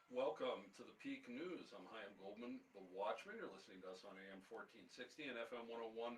Welcome to the Peak News. I'm Chaim Goldman, the Watchman. You're listening to us on AM 1460 and FM 101.1.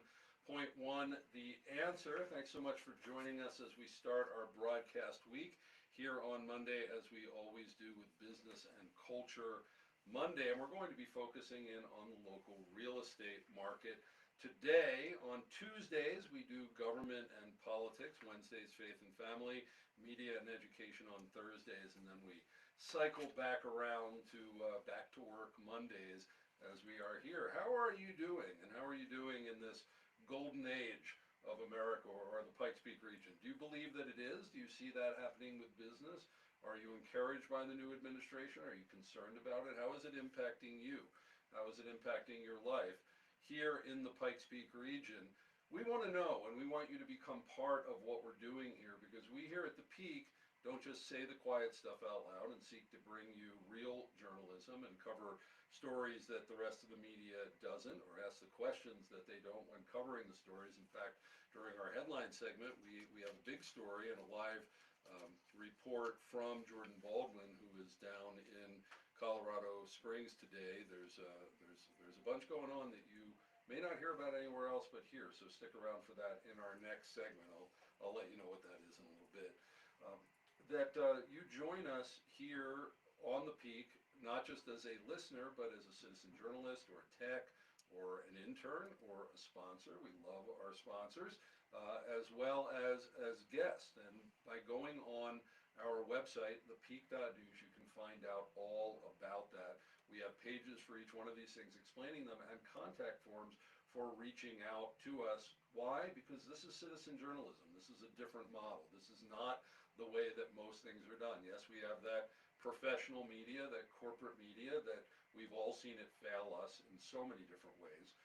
The Answer. Thanks so much for joining us as we start our broadcast week here on Monday, as we always do with Business and Culture Monday. And we're going to be focusing in on the local real estate market. Today, on Tuesdays, we do government and politics. Wednesdays, faith and family, media and education on Thursdays, and then we cycle back around to back to work Mondays as we are here. How are you doing? And how are you doing in this golden age of America, or the Pikes Peak region? Do you believe that it is? Do you see that happening with business? Are you encouraged by the new administration? Are you concerned about it? How is it impacting you? How is it impacting your life? Here in the Pikes Peak region, we want to know, and we want you to become part of what we're doing here, because we here at the Peak don't just say the quiet stuff out loud and seek to bring you real journalism and cover stories that the rest of the media doesn't, or ask the questions that they don't when covering the stories. In fact, during our headline segment, we have a big story and a live report from Jordan Baldwin, who is down in Colorado Springs today. There's a bunch going on that you may not hear about anywhere else but here, so stick around for that in our next segment. I'll let you know what that is in a little bit. You join us here on the Peak, not just as a listener, but as a citizen journalist or a tech or an intern or a sponsor. We love our sponsors, as well as guests. And by going on our website, thepeak.news, you can find out all about that. We have pages for each one of these things explaining them, and contact forms for reaching out to us. Why? Because this is citizen journalism. This is a different model. This is not the way that most things are done. Yes, we have that professional media, that corporate media, that we've all seen it fail us in so many different ways.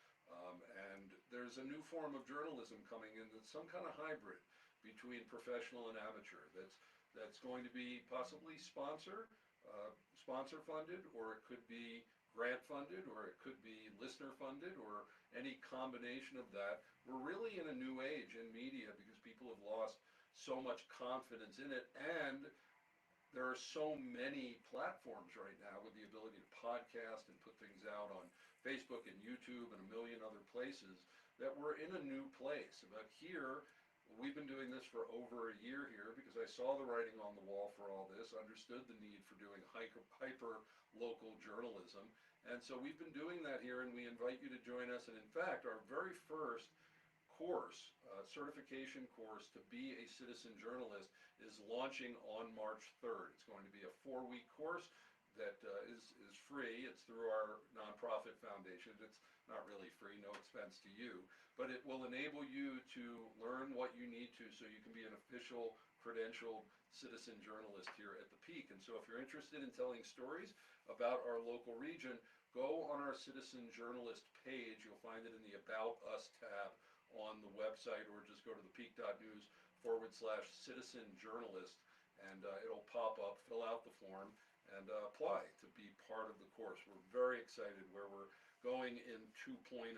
And there's a new form of journalism coming in that's some kind of hybrid between professional and amateur. That's going to be possibly sponsor funded, or it could be grant funded, or it could be listener funded, or any combination of that. We're really in a new age in media because people have lost so much confidence in it, and there are so many platforms right now with the ability to podcast and put things out on Facebook and YouTube and a million other places, that we're in a new place. But here, we've been doing this for over a year here because I saw the writing on the wall for all this, understood the need for doing hyper local journalism, and so we've been doing that here, and we invite you to join us. And in fact, our very first course, certification course to be a citizen journalist, is launching on March 3rd. It's going to be a 4-week course that is free. It's through our nonprofit foundation. It's not really free, no expense to you, but it will enable you to learn what you need to so you can be an official, credentialed citizen journalist here at the Peak. And so if you're interested in telling stories about our local region, go on our citizen journalist page. You'll find it in the About Us tab on the website, or just go to thepeak.news/citizen journalist, and it'll pop up. Fill out the form and apply to be part of the course. We're very excited where we're going in 2.0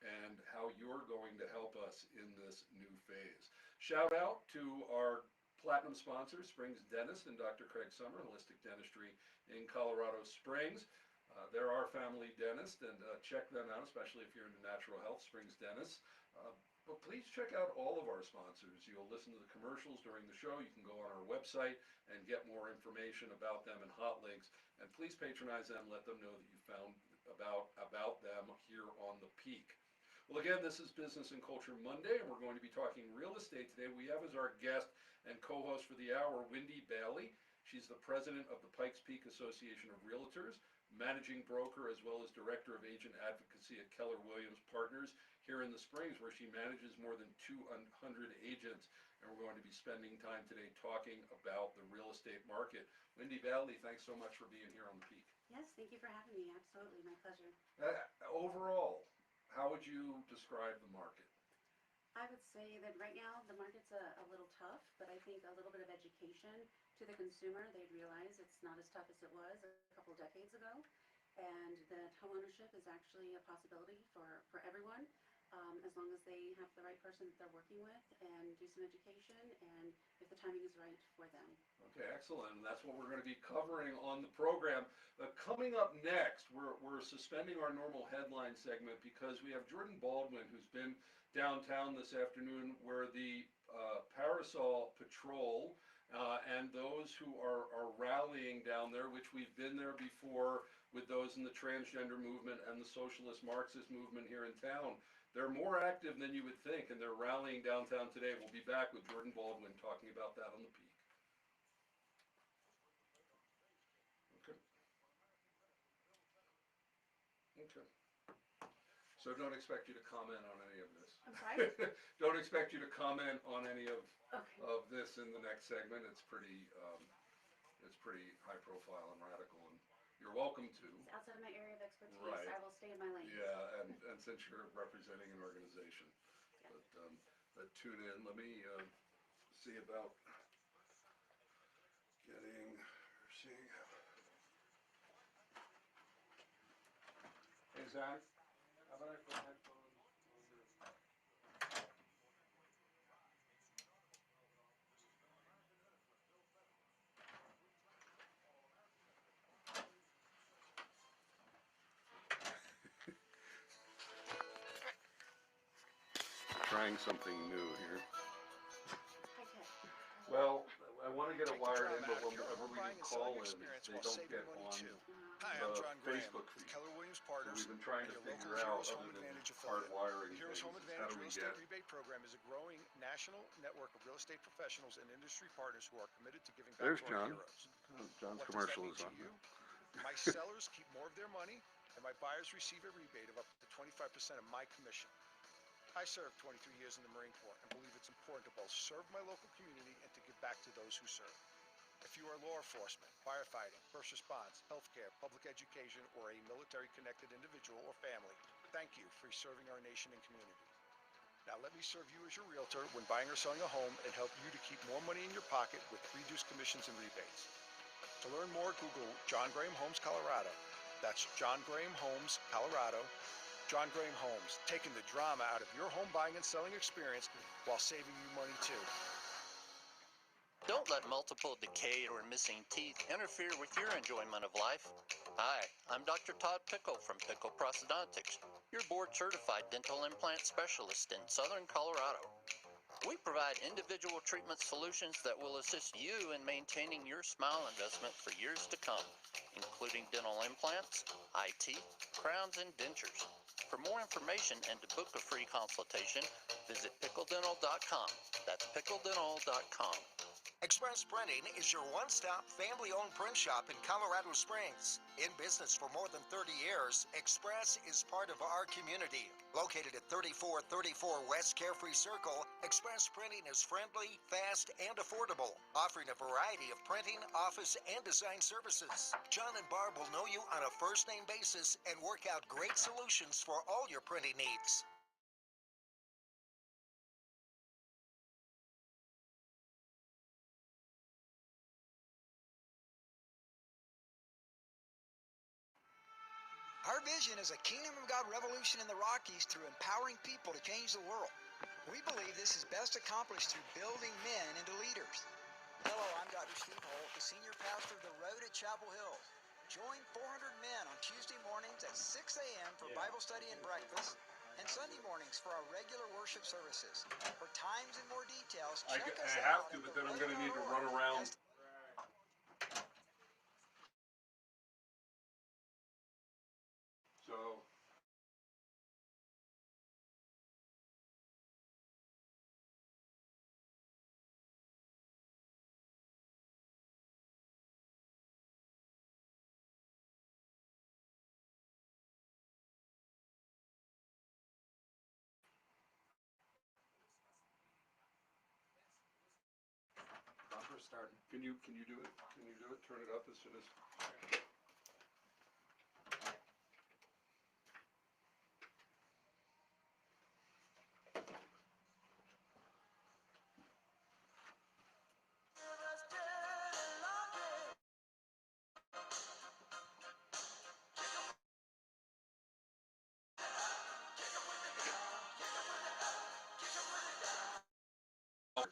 and how you're going to help us in this new phase. Shout out to our platinum sponsors, Springs Dentist and Dr. Craig Summer, Holistic Dentistry in Colorado Springs. They're our family dentist, and check them out, especially if you're into natural health, Springs Dentist. But please check out all of our sponsors. You'll listen to the commercials during the show. You can go on our website and get more information about them and hot links. And please patronize them. Let them know that you found about them here on the Peak. Well, again, this is Business and Culture Monday, and we're going to be talking real estate today. We have as our guest and co-host for the hour, Wendy Bailey. She's the president of the Pikes Peak Association of Realtors, managing broker, as well as director of agent advocacy at Keller Williams Partners here in the Springs, where she manages more than 200 agents. And we're going to be spending time today talking about the real estate market. Wendy Bailey, thanks so much for being here on the Peak. Yes, thank you for having me. Absolutely, my pleasure. Overall, how would you describe the market? I would say that right now the market's a little tough, but I think a little bit of education to the consumer, they'd realize it's not as tough as it was a couple decades ago, and that homeownership is actually a possibility for everyone. as long as they have the right person that they're working with and do some education and if the timing is right for them. Okay, excellent. And that's what we're going to be covering on the program. Coming up next, we're suspending our normal headline segment because we have Jordan Baldwin, who's been downtown this afternoon, where the Parasol Patrol and those who are rallying down there, which we've been there before with those in the transgender movement and the socialist Marxist movement here in town. They're more active than you would think, and they're rallying downtown today. We'll be back with Jordan Baldwin talking about that on the Peak. Okay. Okay. So don't expect you to comment on any of this. I'm sorry? Don't expect you to comment on any of Okay. this in the next segment. It's pretty high profile and radical, and you're welcome to. It's outside of my area of expertise. Right. I will stay in my lane. Yeah, and since you're representing an organization, Yeah. but tune in. Let me see about seeing. Hey Zach, how about I put headphones on your? Trying something new here. Okay. Well, I want to get it Take the wired in, drama but out of when your whenever home we buying do and selling call-ins, experience they while don't saving get money on too. Uh, Hi, I'm the John Graham Facebook with feed. Keller Williams So Partners we've been trying and to your local figure out, Heroes Home other than Advantage affiliate. hardwiring The Heroes things, Home is how Advantage do we Real get Estate Rebate Program is a growing national network of real estate professionals and industry partners who are committed to giving back There's to our John. heroes. John's What does that commercial mean is to on you? there. My sellers keep more of their money, and my buyers receive a rebate of up to 25% of my commission. I served 23 years in the Marine Corps and believe it's important to both serve my local community and to give back to those who serve. If you are law enforcement, firefighting, first response, healthcare, public education, or a military-connected individual or family, thank you for serving our nation and community. Now let me serve you as your realtor when buying or selling a home and help you to keep more money in your pocket with reduced commissions and rebates. To learn more, Google John Graham Homes, Colorado. That's John Graham Homes, Colorado. John Graham Homes, taking the drama out of your home buying and selling experience while saving you money too. Don't let multiple decayed or missing teeth interfere with your enjoyment of life. Hi, I'm Dr. Todd Pickle from Pickle Prosthodontics, your board-certified dental implant specialist in Southern Colorado. We provide individual treatment solutions that will assist you in maintaining your smile investment for years to come, including dental implants, eye teeth, crowns, and dentures. For more information and to book a free consultation, visit pickledental.com. That's pickledental.com. Express Printing is your one-stop family-owned print shop in Colorado Springs. In business for more than 30 years, Express is part of our community. Located at 3434 West Carefree Circle, Express Printing is friendly, fast, and affordable, offering a variety of printing, office, and design services. John and Barb will know you on a first-name basis and work out great solutions for all your printing needs. Our vision is a Kingdom of God revolution in the Rockies through empowering people to change the world. We believe this is best accomplished through building men into leaders. Hello, I'm Dr. Steve Holt, the senior pastor of the Road at Chapel Hill. Join 400 men on Tuesday mornings at 6 a.m. for Bible study and breakfast, and Sunday mornings for our regular worship services. For times and more details, check us I have out to, at but then I'm going to need to run theroad.org. around. So. Bumper starting. Can you do it? Can you do it? Turn it up as soon as.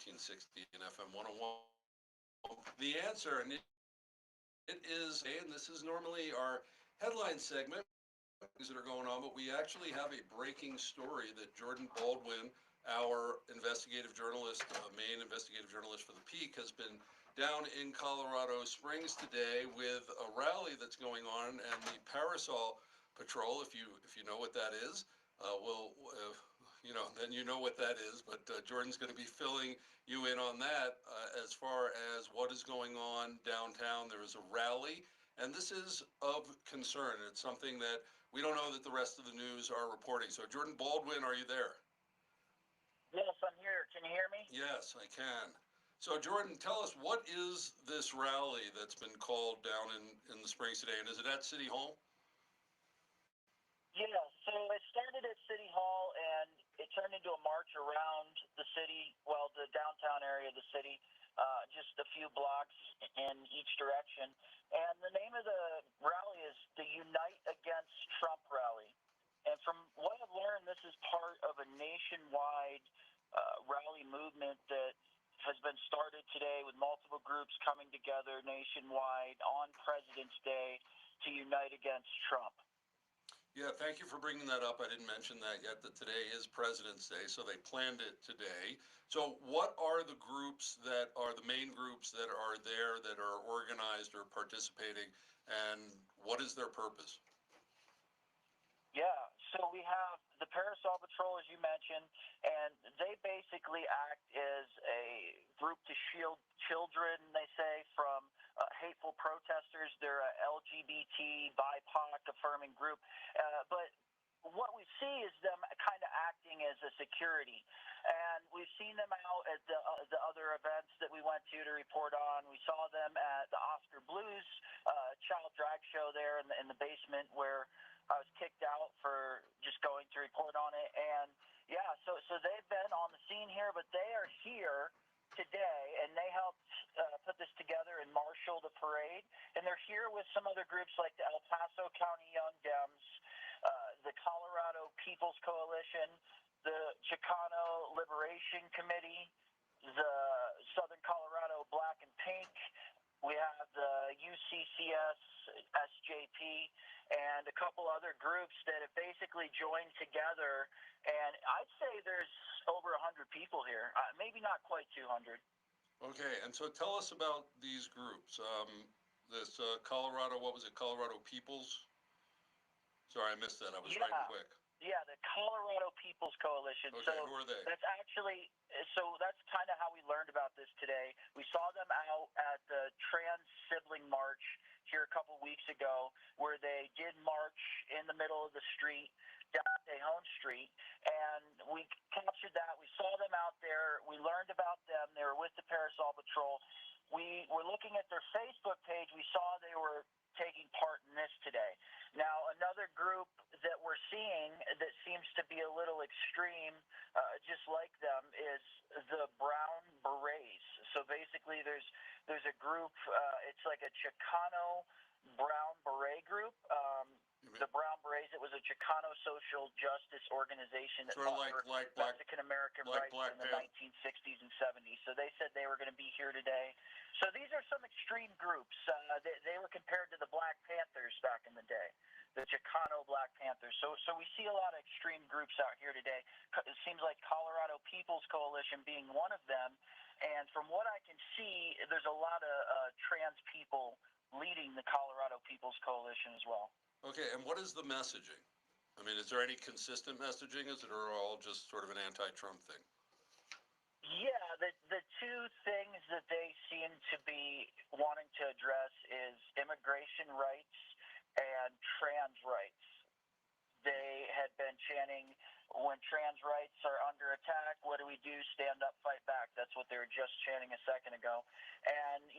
1460 and FM 101. The answer, and it is, and this is normally our headline segment, things that are going on, but we actually have a breaking story that Jordan Baldwin, our investigative journalist, main investigative journalist for the Peak, has been down in Colorado Springs today with a rally that's going on, and the Parasol Patrol, if you know what that is, will then you know what that is. But Jordan's going to be filling you in on that as far as what is going on downtown. There is a rally, and this is of concern. It's something that we don't know that the rest of the news are reporting. So, Jordan Baldwin, are you there? Yes, I'm here. Can you hear me? Yes, I can. So, Jordan, tell us, what is this rally that's been called down in the Springs today, and is it at City Hall? Yeah, so it started at City Hall, and it turned into a march around the city, well, the downtown area of the city, just a few blocks in each direction. And the name of the rally is the Unite Against Trump rally. And from what I've learned, this is part of a nationwide rally movement that has been started today with multiple groups coming together nationwide on President's Day to unite against Trump. Yeah, thank you for bringing that up. I didn't mention that yet, that today is President's Day, so they planned it today. So what are the groups that are the main groups that are there, that are organized or participating, and what is their purpose? Yeah, so we have the Parasol Patrol, as you mentioned, and they basically act as a group to shield children, they say, from hateful protesters. They're a LGBT, BIPOC affirming group. But what we see is them kind of acting as a security. And we've seen them out at the other events that we went to report on. We saw them at the Oscar Blues child drag show there in the basement where I was kicked out for just going to report on it. And yeah, so they've been on the scene here, but they are here today, and they helped put this together and marshal the parade. And they're here with some other groups like the El Paso County Young Dems, the Colorado People's Coalition, the Chicano Liberation Committee, the Southern Colorado Black and Pink. We have the UCCS, SJP, and a couple other groups that have basically joined together. And I'd say there's over 100 people here, maybe not quite 200. Okay, and so tell us about these groups. This Colorado, what was it, Colorado Peoples? Sorry, I missed that. I was writing quick. Yeah, the Colorado People's Coalition. Okay, So who are they? that's kind of how we learned about this today. We saw them out at the trans sibling march here a couple weeks ago, where they did march in the middle of the street down Tejon Street, and we captured that. We saw them out there. We learned about them. They were with the Parasol Patrol. We were looking at their Facebook page. We saw they were taking part in this today. Now, another group that we're seeing that seems to be a little extreme, just like them, is the Brown Berets. So basically, there's a group. It's like a Chicano Brown Beret group. The Brown Berets, it was a Chicano social justice organization that Sort of fought like for Mexican American rights Black in the Panther. 1960s and 70s. So they said they were going to be here today. So these are some extreme groups. They were compared to the Black Panthers back in the day, the Chicano Black Panthers. So we see a lot of extreme groups out here today. It seems like Colorado People's Coalition being one of them. And from what I can see, there's a lot of trans people leading the Colorado People's Coalition as well. Okay, and what is the messaging? I mean, is there any consistent messaging? Is it all just sort of an anti-Trump thing? Yeah, the two things that they seem to be wanting to address is immigration rights and trans rights. They had been chanting, when trans rights are under attack, what do we do? Stand up, fight back. That's what they were just chanting a second ago. And,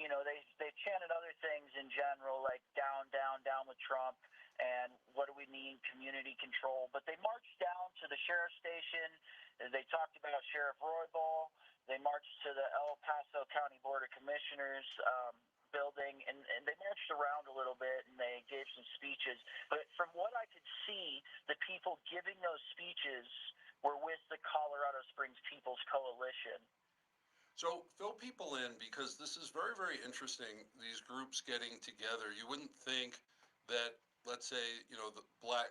they've chanted other things in general, like down, down, down with Trump, and what do we need? Community control. But they marched down to the sheriff's station. They talked about Sheriff Roybal. They marched to the El Paso County Board of Commissioners building, and they marched around a little bit, and they gave some speeches. But from what I could see, the people giving those speeches were with the Colorado Springs People's Coalition. So fill people in because this is very, very interesting. These groups getting together. You wouldn't think that, let's say, the black,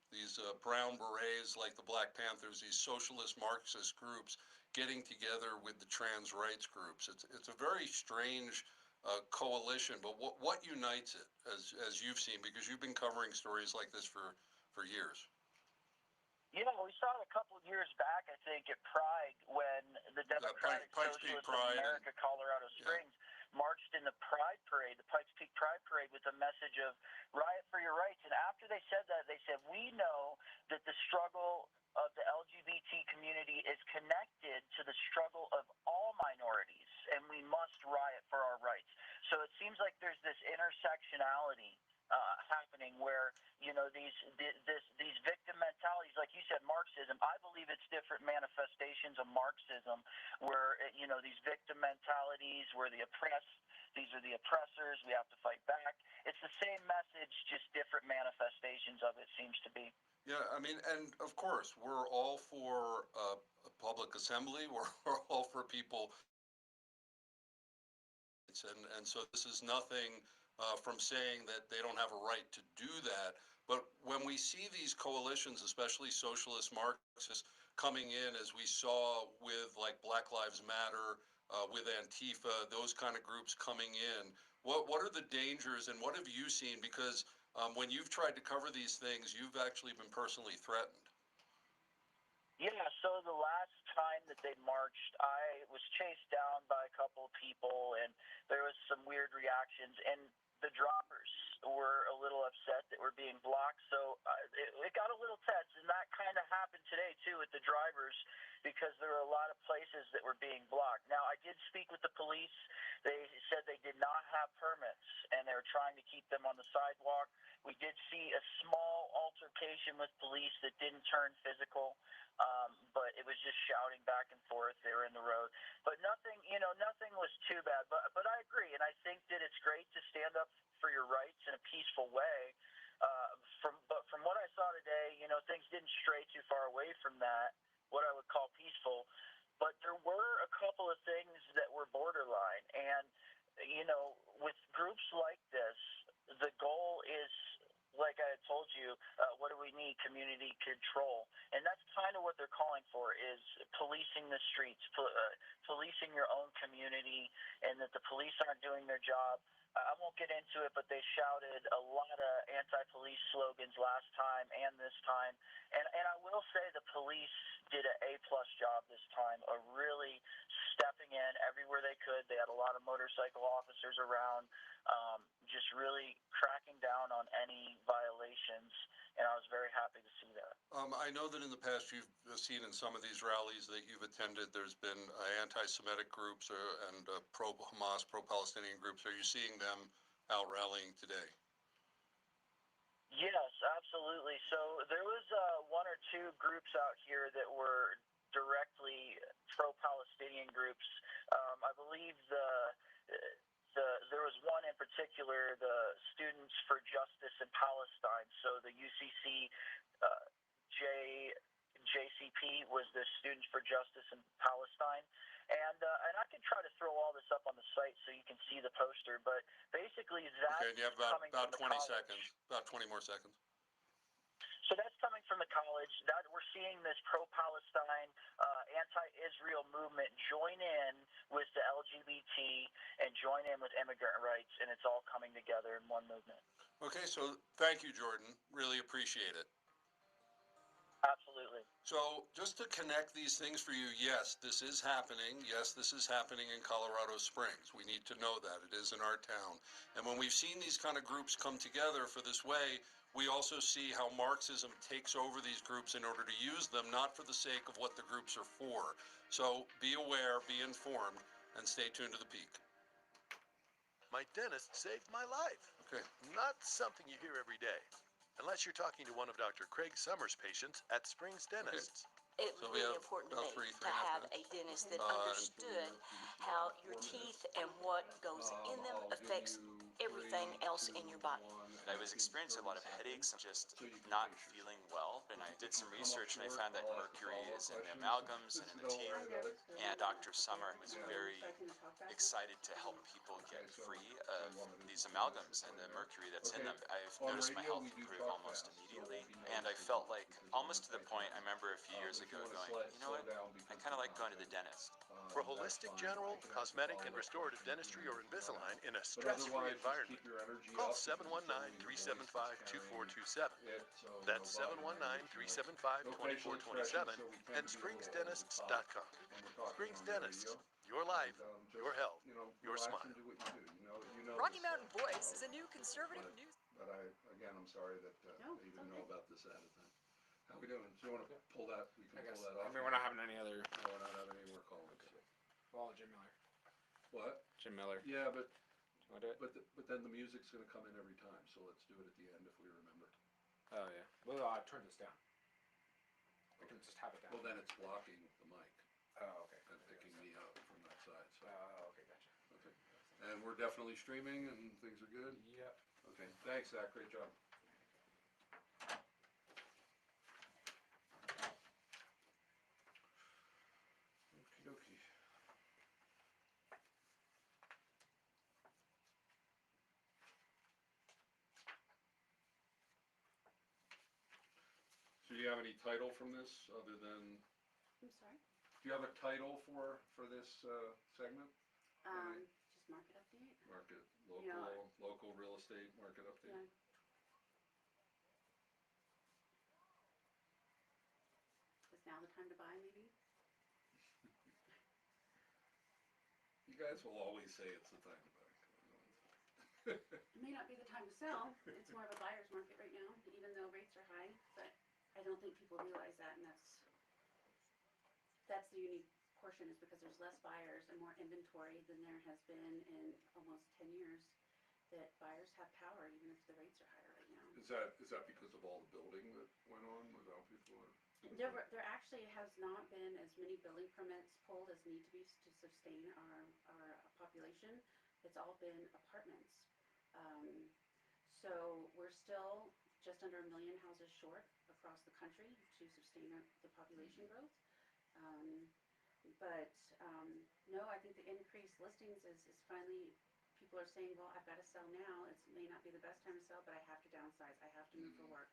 these brown berets like the Black Panthers, these socialist Marxist groups getting together with the trans rights groups. It's a very strange coalition. But what unites it, as you've seen, because you've been covering stories like this for years. Yeah, we saw it a couple of years back, I think, at Pride when the Democratic Pikes Peak Socialists of Pride America, Colorado Springs, marched in the Pride Parade, the Pikes Peak Pride Parade, with a message of riot for your rights. And after they said that, they said, we know that the struggle of the LGBT community is connected to the struggle of all minorities, and we must riot for our rights. So it seems like there's this intersectionality happening where these victim mentalities, like you said, Marxism. I believe it's different manifestations of Marxism, where these victim mentalities, where the oppressed, these are the oppressors. We have to fight back. It's the same message, just different manifestations of it. Seems to be. Yeah, I mean, and of course, we're all for a public assembly. We're all for people. And so this is nothing from saying that they don't have a right to do that. But when we see these coalitions, especially socialist Marxists, coming in, as we saw with like Black Lives Matter, with Antifa, those kind of groups coming in, what are the dangers and what have you seen? Because when you've tried to cover these things, you've actually been personally threatened. Yeah, so the last time that they marched, I was chased down by a couple of people, and there was some weird reactions, and the droppers were a little upset that we're being blocked, so it got a little tense, and that kind of happened today, too, with the drivers, because there were a lot of places that were being blocked. Now, I did speak with the police. They said they did not have permits, and they were trying to keep them on the sidewalk. We did see a small altercation with police that didn't turn physical. But it was just shouting back and forth. They were in the road, but nothing was too bad. But I agree, and I think that it's great to stand up for your rights in a peaceful way. But from what I saw today, things didn't stray too far away from that, what I would call peaceful. But there were a couple of things that were borderline, and with groups like this, the goal is, like I had told you, what do we need? Community control. And that's kind of what they're calling for, is policing the streets, policing your own community, and that the police aren't doing their job. I won't get into it, but they shouted a lot of anti-police slogans last time and this time. And I will say the police did an A-plus job this time of really stepping in everywhere they could. They had a lot of motorcycle officers around, just really cracking down on any violations, and I was very happy to see that. I know that in the past you've seen in some of these rallies that you've attended, there's been anti-Semitic groups and pro-Hamas, pro-Palestinian groups. Are you seeing them out rallying today? Yes, absolutely. So there was one or two groups out here that were directly pro-Palestinian groups. I believe there was one in particular, the Students for Justice in Palestine. So the UCC JCP was the Students for Justice in Palestine. And I can try to throw all this up on the site so you can see the poster. But basically, that's okay, and you have about 20 seconds, about 20 more seconds. So that's coming from the college. That we're seeing this pro-Palestine, anti-Israel movement join in with the LGBT and join in with immigrant rights, and it's all coming together in one movement. Okay, so thank you, Jordan. Really appreciate it. Absolutely. So just to connect these things for you, yes, this is happening. Yes, this is happening in Colorado Springs. We need to know that. It is in our town. And when we've seen these kind of groups come together for this way, we also see how Marxism takes over these groups in order to use them, not for the sake of what the groups are for. So be aware, be informed, and stay tuned to the Peak. My dentist saved my life. Okay. Not something you hear every day, unless you're talking to one of Dr. Craig Summers' patients at Springs Dentists. It was really important to me to have a dentist that understood how your teeth and what goes in them affects everything else in your body. I was experiencing a lot of headaches and just not feeling well. And I did some research and I found that mercury is in the amalgams and in the teeth. And Dr. Summer was very excited to help people get free of these amalgams and the mercury that's in them. I've noticed my health improve almost immediately. And I felt like almost to the point, I remember a few years ago going, you know what, I kind of like going to the dentist. For holistic, general, cosmetic, and restorative dentistry or Invisalign in a stress-free environment, call 719-375-2427. That's 719-375-2427 and springsdentists.com. Springs Dentists, your life, your health, your smile. Rocky Mountain Voice is a new conservative news. But I'm sorry that you didn't know about this ahead of time. How we doing? Do you want to pull that? We can pull that off. I mean, we're not having any other. No, we're not having any more calls. Okay. Well, Jim Miller. What? Jim Miller. Yeah, but Want to do it? but then the music's going to come in every time, so let's do it at the end if we remember. Oh yeah. Well, turn this down. I can just have it down. Well, then it's blocking the mic Oh, okay. and picking me up from that side. So. Oh, okay, gotcha. Okay. And we're definitely streaming and things are good? Yep. Okay. Thanks, Zach. Great job. Okie dokie. So do you have any title from this other than, I'm sorry. do you have a title for this segment? Just market update. Market, Yeah. local real estate market update? Yeah. Is now the time to buy, maybe? You guys will always say it's the time to buy. It may not be the time to sell. It's more of a buyer's market right now, even though rates are high, but I don't think people realize that, and that's the unique portion, is because there's less buyers and more inventory than there has been in almost 10 years, that buyers have power even if the rates are higher right now. Is that because of all the building that went on without people? There actually has not been as many building permits pulled as need to be to sustain our population. It's all been apartments. So we're still just under 1 million houses short across the country to sustain the population growth. No, I think the increased listings is finally, people are saying, well, I've got to sell now. It may not be the best time to sell, but I have to downsize. I have to move for work.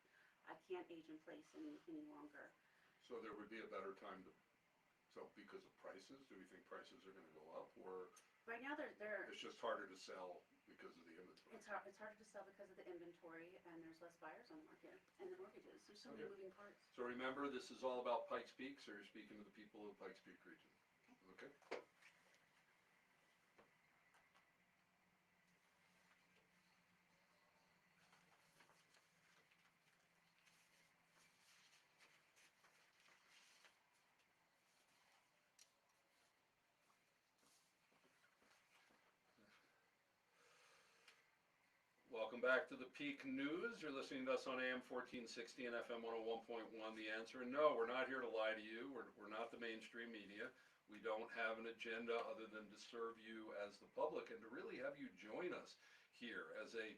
I can't age in place any longer. So there would be a better time to sell because of prices? Do we think prices are going to go up, or right now they're it's just harder to sell because of the inventory? It's harder to sell because of the inventory, and there's less buyers on the market, and the mortgages. There's so many moving parts. So remember, this is all about Pikes Peak, so you're speaking to the people of the Pikes Peak region. Okay. Welcome back to the Peak News. You're listening to us on AM 1460 and FM 101.1. The Answer. And no, we're not here to lie to you. We're not the mainstream media. We don't have an agenda other than to serve you as the public and to really have you join us here as a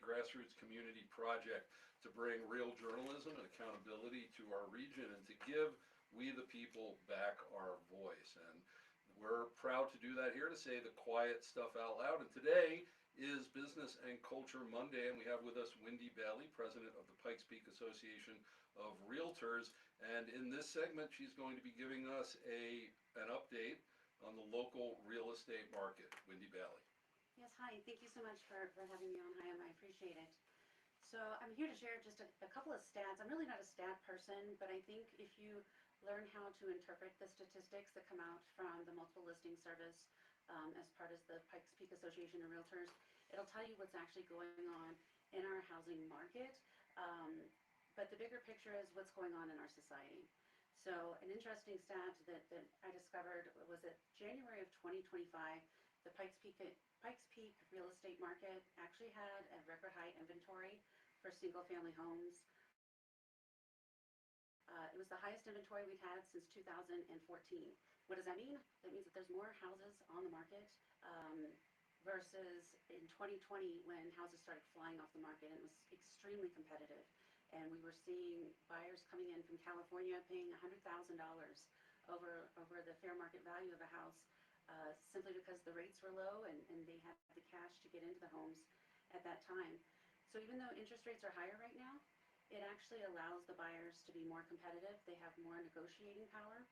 grassroots community project to bring real journalism and accountability to our region and to give we the people back our voice. And we're proud to do that here, to say the quiet stuff out loud. And today is Business and Culture Monday, and we have with us Wendy Bailey, president of the Pikes Peak Association of Realtors. And in this segment, she's going to be giving us an update on the local real estate market. Wendy Bailey. Yes, hi. Thank you so much for having me on, Hyam. I appreciate it. So I'm here to share just a couple of stats. I'm really not a stat person, but I think if you learn how to interpret the statistics that come out from the multiple listing service as part of the Pikes Peak Association of Realtors, it'll tell you what's actually going on in our housing market. But the bigger picture is what's going on in our society. So an interesting stat that I discovered was that January of 2025, the Pikes Peak real estate market actually had a record high inventory for single family homes. It was the highest inventory we've had since 2014. What does that mean? That means that there's more houses on the market versus in 2020 when houses started flying off the market and it was extremely competitive. And we were seeing buyers coming in from California paying $100,000 over the fair market value of a house, simply because the rates were low and they had the cash to get into the homes at that time. So even though interest rates are higher right now, it actually allows the buyers to be more competitive. They have more negotiating power.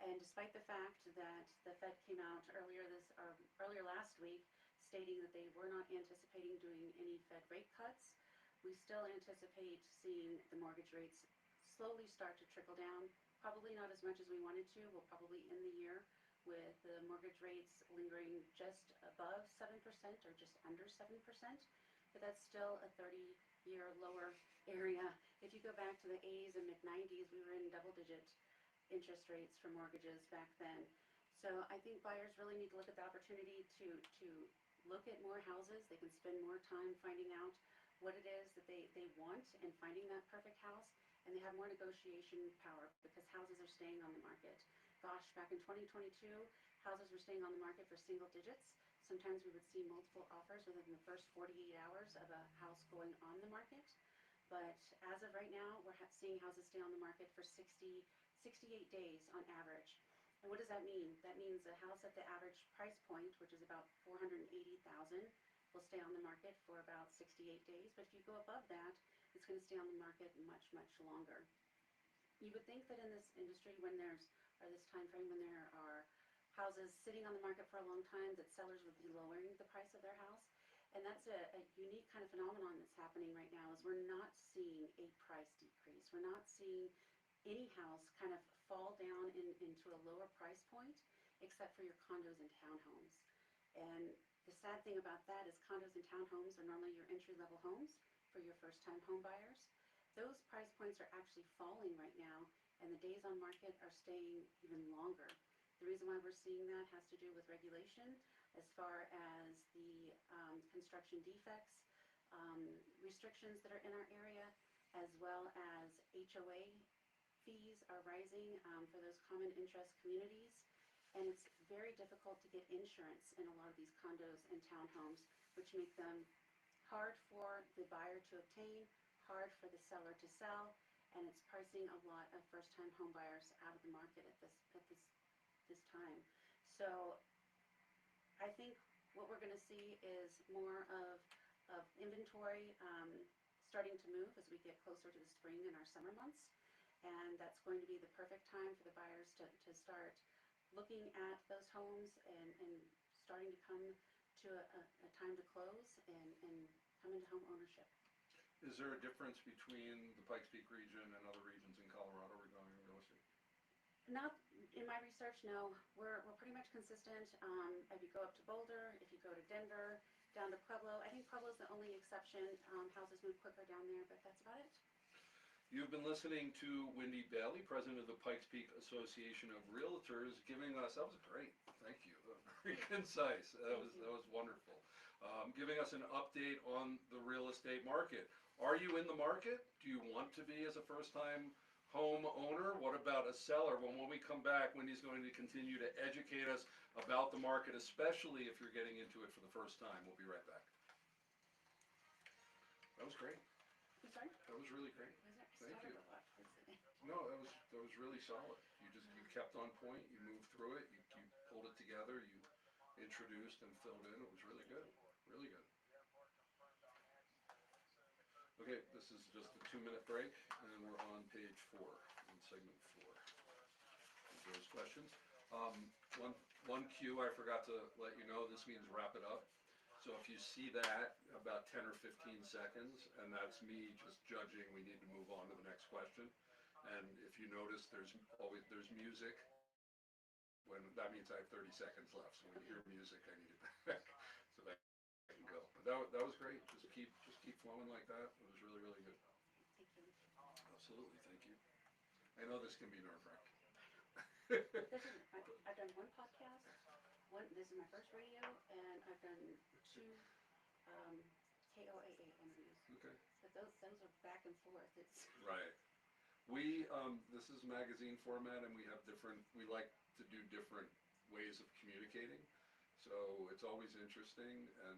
And despite the fact that the Fed came out earlier last week stating that they were not anticipating doing any Fed rate cuts, we still anticipate seeing the mortgage rates slowly start to trickle down. Probably not as much as we wanted to. We'll probably end the year with the mortgage rates lingering just above 7% or just under 7%, but that's still a 30-year lower area. If you go back to the 80s and mid-90s, we were in double-digit interest rates for mortgages back then. So I think buyers really need to look at the opportunity to look at more houses. They can spend more time finding out what it is that they want and finding that perfect house, and they have more negotiation power because houses are staying on the market. Gosh, back in 2022, houses were staying on the market for single digits. Sometimes we would see multiple offers within the first 48 hours of a house going on the market. But as of right now, we're seeing houses stay on the market for 68 days on average. And what does that mean? That means a house at the average price point, which is about $480,000, will stay on the market for about 68 days. But if you go above that, it's going to stay on the market much, much longer. You would think that in this industry, or this time frame when there are houses sitting on the market for a long time, that sellers would be lowering the price of their house. And that's a unique kind of phenomenon that's happening right now, is we're not seeing a price decrease. We're not seeing any house kind of fall down into a lower price point, except for your condos and townhomes. And the sad thing about that is condos and townhomes are normally your entry-level homes for your first-time home buyers. Those price points are actually falling right now, and the days on market are staying even longer. The reason why we're seeing that has to do with regulation, as far as the construction defects, restrictions that are in our area, as well as HOA fees are rising for those common interest communities. And it's very difficult to get insurance in a lot of these condos and townhomes, which make them hard for the buyer to obtain, hard for the seller to sell, and it's pricing a lot of first-time home buyers out of the market at this time. So I think what we're going to see is more of inventory starting to move as we get closer to the spring and our summer months, and that's going to be the perfect time for the buyers to start looking at those homes and starting to come to a time to close and come into home ownership. Is there a difference between the Pikes Peak region and other regions in Colorado regarding real estate? Not in my research, no. We're pretty much consistent. If you go up to Boulder, if you go to Denver, down to Pueblo, I think Pueblo's the only exception. Houses move quicker down there, but that's about it. You've been listening to Wendy Bailey, president of the Pikes Peak Association of Realtors, giving us, that was great, thank you, very concise, that was wonderful, giving us an update on the real estate market. Are you in the market? Do you want to be as a first-time home owner? What about a seller? When we come back, Wendy's going to continue to educate us about the market, especially if you're getting into it for the first time. We'll be right back. That was great. I'm sorry? That was really great. Thank you. A lot. No, that was really solid. You kept on point, you moved through it, you pulled it together, you introduced and filled in. It was really good, really good. Okay, this is just a 2-minute break, and we're on page 4, in segment 4. Those questions. One cue I forgot to let you know, this means wrap it up. So if you see that about 10 or 15 seconds, and that's me just judging, we need to move on to the next question. And if you notice, there's music. When that means I have 30 seconds left. So when you hear music, I need it back so that I can go. But that was great. Just keep flowing like that. It was really, really good. Thank you. Absolutely, thank you. I know this can be nerve-wracking. I've done one podcast. This is my first radio, and I've done 2 KOAA interviews. Okay. But those are back and forth. It's Right. This is magazine format, and we like to do different ways of communicating. So it's always interesting, and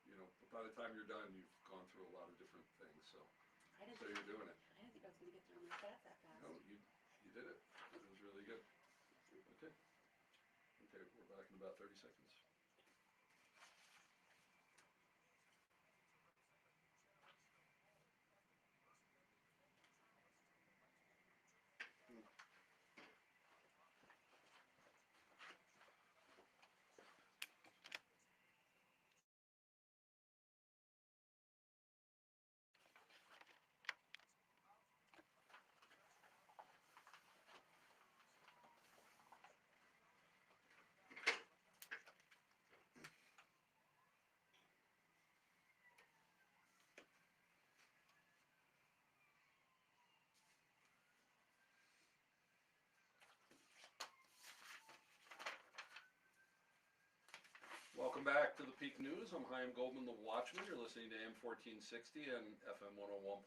you know, by the time you're done, you've gone through a lot of different things. So you're doing it. I didn't think I was going to get through my stats that fast. No, you did it. It was really good. Okay. Okay, we're back in about 30 seconds. Welcome back to the Peak News. I'm Chaim Goldman, the Watchman. You're listening to AM 1460 and FM 101.1.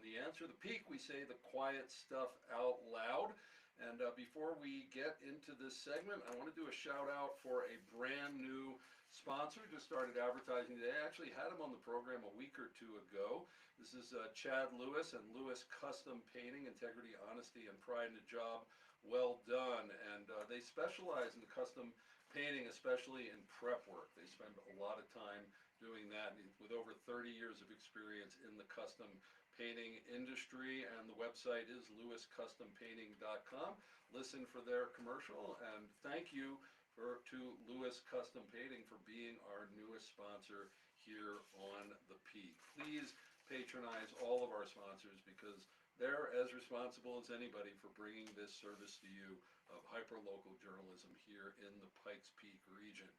The Answer. The Peak, we say the quiet stuff out loud. And before we get into this segment, I want to do a shout out for a brand new sponsor. Just started advertising today. I actually had him on the program a week or two ago. This is Chad Lewis and Lewis Custom Painting, Integrity, Honesty, and Pride in the Job. Well done. And they specialize in the custom painting, especially in prep work. They spend a lot of time doing that with over 30 years of experience in the custom painting industry, and the website is lewiscustompainting.com. Listen for their commercial, and thank you to Lewis Custom Painting for being our newest sponsor here on the Peak. Please patronize all of our sponsors because they're as responsible as anybody for bringing this service to you of hyper-local journalism here in the Pikes Peak region.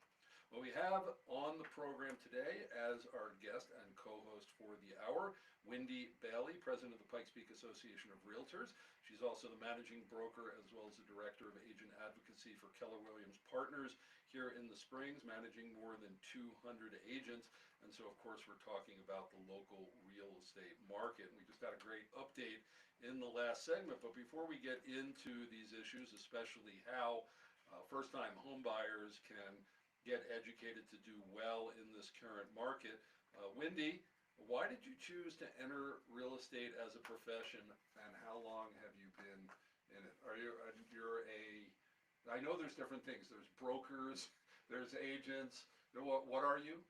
Well, we have on the program today as our guest and co-host for the hour, Wendy Bailey, president of the Pikes Peak Association of Realtors. She's also the managing broker as well as the director of agent advocacy for Keller Williams Partners here in the Springs, managing more than 200 agents. And so, of course, we're talking about the local real estate market. We just got a great update in the last segment, but before we get into these issues, especially how first-time home buyers can get educated to do well in this current market, Wendy, why did you choose to enter real estate as a profession, and how long have you been in it? I know there's different things. There's brokers, there's agents. What are you?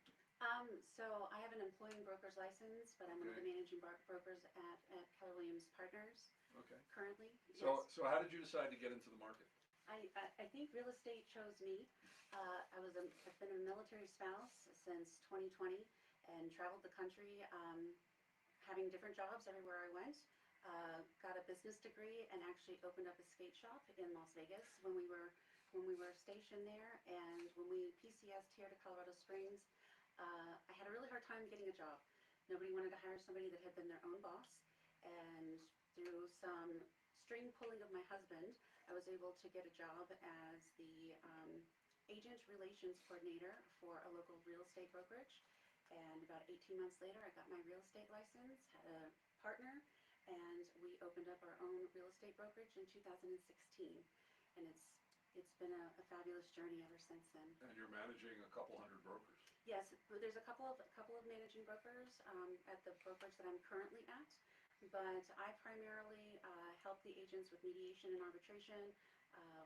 So I have an employing broker's license, but I'm one of the managing brokers at Keller Williams Partners. Okay. Currently. So Yes. how did you decide to get into the market? I think real estate chose me. I've been a military spouse since 2020 and traveled the country, having different jobs everywhere I went. Got a business degree and actually opened up a skate shop in Las Vegas when we were stationed there. And when we PCS'd here to Colorado Springs, I had a really hard time getting a job. Nobody wanted to hire somebody that had been their own boss. And through some string pulling of my husband, I was able to get a job as the agent relations coordinator for a local real estate brokerage. And about 18 months later, I got my real estate license, had a partner, and we opened up our own real estate brokerage in 2016. And it's been a fabulous journey ever since then. And you're managing a couple hundred brokers. Yes, there's a couple of managing brokers at the brokerage that I'm currently at, but I primarily help the agents with mediation and arbitration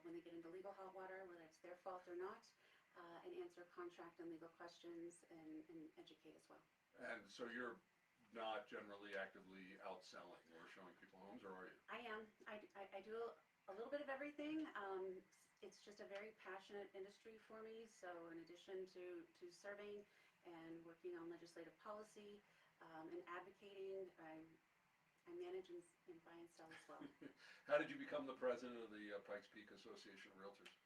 when they get into legal hot water, whether it's their fault or not, and answer contract and legal questions and educate as well. And so you're not generally actively outselling or showing people homes, or are you? I am. I do a little bit of everything. It's just a very passionate industry for me. So in addition to serving and working on legislative policy and advocating, I manage and buy and sell as well. How did you become the president of the Pikes Peak Association of Realtors?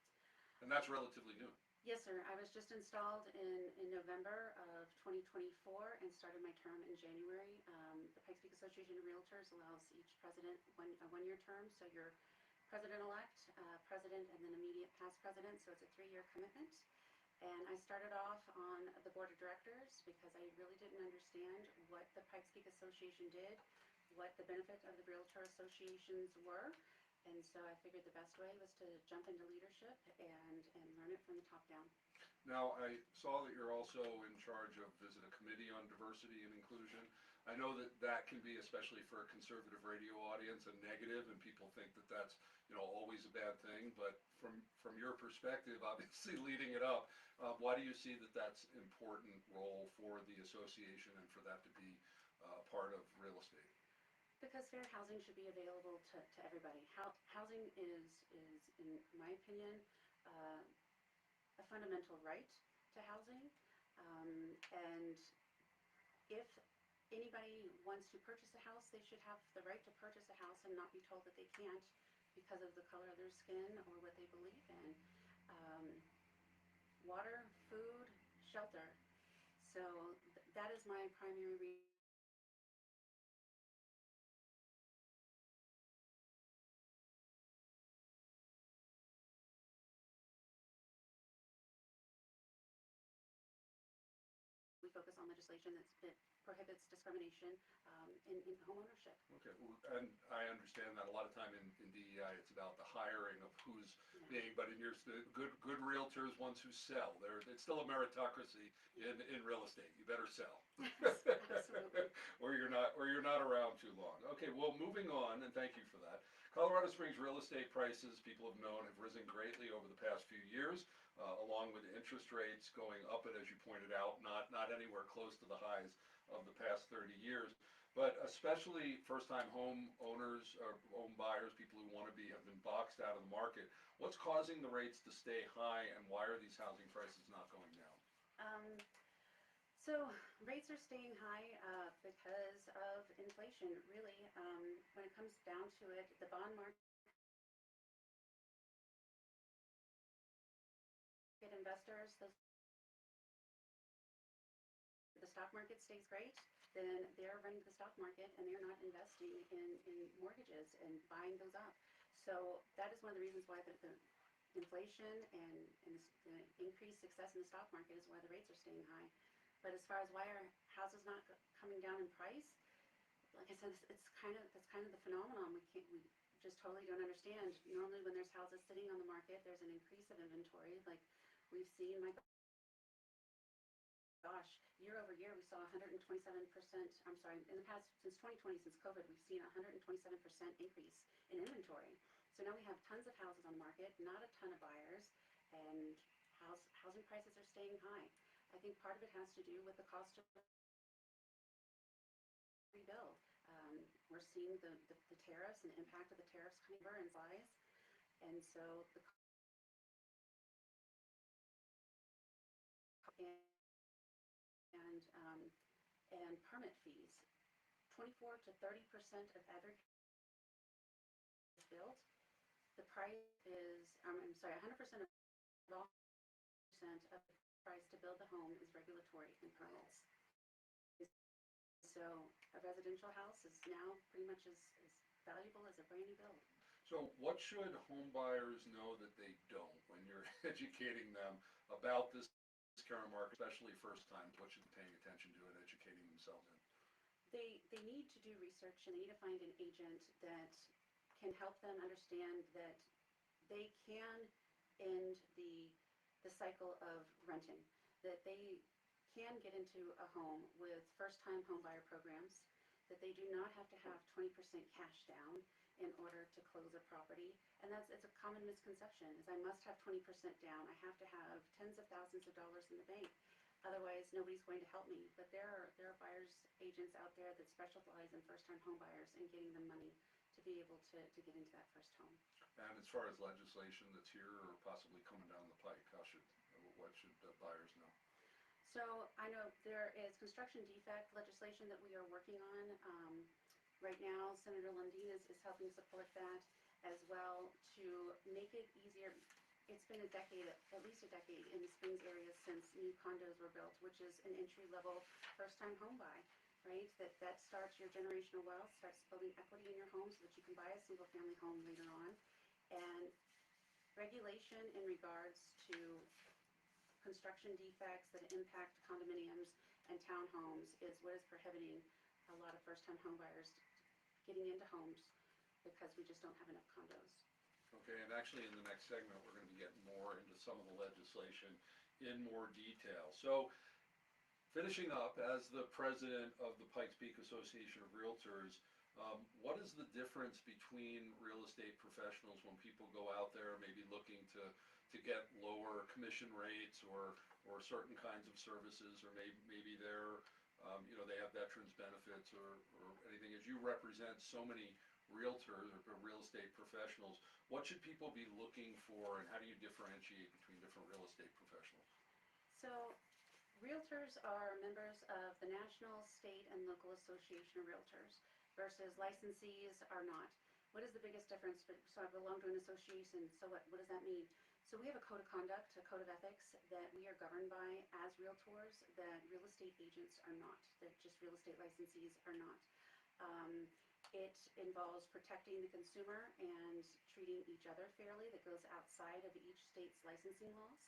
And that's relatively new. Yes, sir. I was just installed in November of 2024 and started my term in January. The Pikes Peak Association of Realtors allows each president a one-year term. So you're president-elect, president, and then immediate past president. So it's a 3-year commitment. And I started off on the board of directors because I really didn't understand what the Pikes Peak Association did, what the benefit of the Realtor associations were. And so I figured the best way was to jump into leadership and learn it from the top down. Now, I saw that you're also in charge of Visit a Committee on Diversity and Inclusion. I know that that can be, especially for a conservative radio audience, a negative, and people think that that's, always a bad thing. But from your perspective, obviously leading it up, why do you see that that's an important role for the association and for that to be part of real estate? Because fair housing should be available to everybody. Housing is, in my opinion, a fundamental right to housing. And if anybody wants to purchase a house, they should have the right to purchase a house and not be told that they can't because of the color of their skin or what they believe in. Water, food, shelter. So that is my primary reason. We focus on legislation that prohibits discrimination in homeownership. Okay, well, and I understand that a lot of time in DEI, it's about the hiring of who's being, but in yours, the good realtors, ones who sell. It's still a meritocracy in real estate. You better sell. Yes, absolutely. or you're not around too long. Okay, well, moving on, and thank you for that. Colorado Springs real estate prices, people have known, have risen greatly over the past few years, along with interest rates going up, and as you pointed out, not anywhere close to the highs of the past 30 years. But especially first-time home owners or home buyers, people who want to have been boxed out of the market. What's causing the rates to stay high, and why are these housing prices not going down? So rates are staying high because of inflation, really. When it comes down to it, the bond market investors, the stock market stays great, then they're running the stock market and they're not investing in mortgages and buying those up. So that is one of the reasons why the inflation and the increased success in the stock market is why the rates are staying high. But as far as why are houses not coming down in price, like I said, that's kind of the phenomenon. We just totally don't understand. Normally, when there's houses sitting on the market, there's an increase of inventory. Like we've seen, my gosh, year over year, we saw 127%. I'm sorry, in the past, since 2020, since COVID, we've seen 127% increase in inventory. So now we have tons of houses on the market, not a ton of buyers, and housing prices are staying high. I think part of it has to do with the cost of rebuild. We're seeing the tariffs and the impact of the tariffs coming over in size, and so and permit fees. 24 to 30% of every is built. The price is, I'm sorry, 100% of all percent of the price to build the home is regulatory and permits. So a residential house is now pretty much as valuable as a brand new build. So what should home buyers know that they don't when you're educating them about this current market, especially first times? What should they be paying attention to and educating themselves in? They need to do research, and they need to find an agent that can help them understand that they can end the cycle of renting, that they can get into a home with first-time home buyer programs, that they do not have to have 20% cash down in order to close a property. And it's a common misconception, is I must have 20% down. I have to have tens of thousands of dollars in the bank. Otherwise, nobody's going to help me. But there are buyers agents out there that specialize in first-time home buyers and getting them money to be able to get into that first home. And as far as legislation that's here or possibly coming down the pike, what should buyers know? So I know there is construction defect legislation that we are working on. Right now, Senator Lundin is helping support that as well to make it easier. It's been a decade, at least a decade, in the Springs area since new condos were built, which is an entry-level first-time home buy, right? That starts your generational wealth, starts building equity in your home so that you can buy a single-family home later on. And regulation in regards to construction defects that impact condominiums and townhomes is what is prohibiting a lot of first-time home buyers getting into homes because we just don't have enough condos. Okay, and actually in the next segment, we're going to be getting more into some of the legislation in more detail. So, finishing up, as the president of the Pikes Peak Association of Realtors, what is the difference between real estate professionals when people go out there maybe looking to get lower commission rates or certain kinds of services, or maybe they're, they have veterans benefits or anything? As you represent so many realtors or real estate professionals, what should people be looking for, and how do you differentiate between different real estate professionals? So, realtors are members of the National, State, and Local Association of Realtors versus licensees are not. What is the biggest difference? So I belong to an association, so what does that mean? So we have a code of conduct, a code of ethics that we are governed by as realtors that real estate agents are not, that just real estate licensees are not. It involves protecting the consumer and treating each other fairly. That goes outside of each state's licensing laws.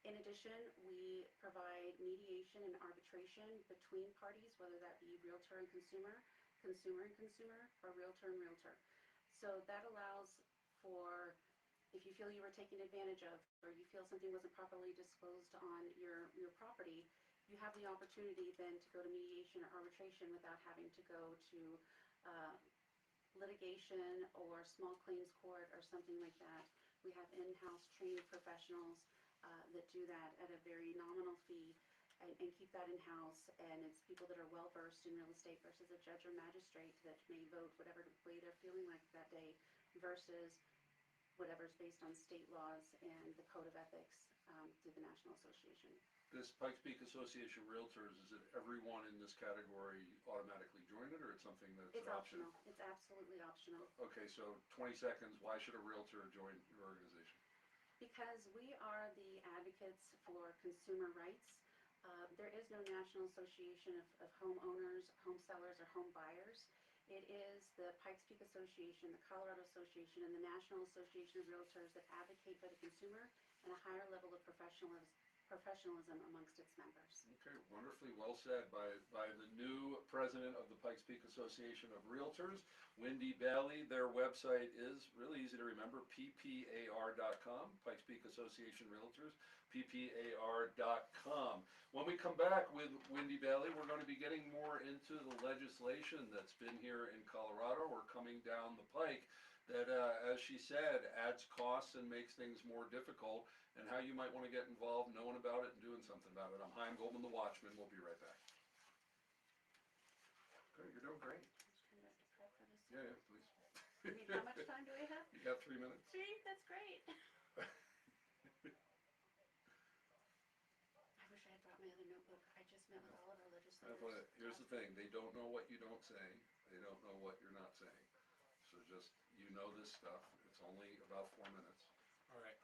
In addition, we provide mediation and arbitration between parties, whether that be realtor and consumer, consumer and consumer, or realtor and realtor. So that allows for, if you feel you were taken advantage of, or you feel something wasn't properly disclosed on your property, you have the opportunity then to go to mediation or arbitration without having to go to litigation or small claims court or something like that. We have in-house trained professionals that do that at a very nominal fee and keep that in-house, and it's people that are well-versed in real estate versus a judge or magistrate that may vote whatever way they're feeling like that day versus whatever's based on state laws and the code of ethics through the National Association. This Pikes Peak Association of Realtors, is it everyone in this category automatically join it, or it's something that's It's an option? optional. It's absolutely optional. Okay, so 20 seconds, why should a realtor join your organization? Because we are the advocates for consumer rights. There is no National Association of homeowners, home sellers, or home buyers. It is the Pikes Peak Association, the Colorado Association, and the National Association of Realtors that advocate for the consumer and a higher level of professionalism amongst its members. Okay, wonderfully well said by the new president of the Pikes Peak Association of Realtors, Wendy Bailey. Their website is really easy to remember, ppar.com, Pikes Peak Association Realtors, ppar.com. When we come back with Wendy Bailey, we're going to be getting more into the legislation that's been here in Colorado or coming down the pike that, as she said, adds costs and makes things more difficult, and how you might want to get involved, knowing about it, and doing something about it. I'm Chaim Goldman, the Watchman. We'll be right back. Okay, you're doing great. Just trying to prep for this. Yeah, please. I mean, how much time do we have? You got 3 minutes. 3? That's great. I wish I had brought my other notebook. I just met with all of our legislators. Here's the thing, they don't know what you don't say. They don't know what you're not saying. So just, you know this stuff. It's only about 4 minutes. All right.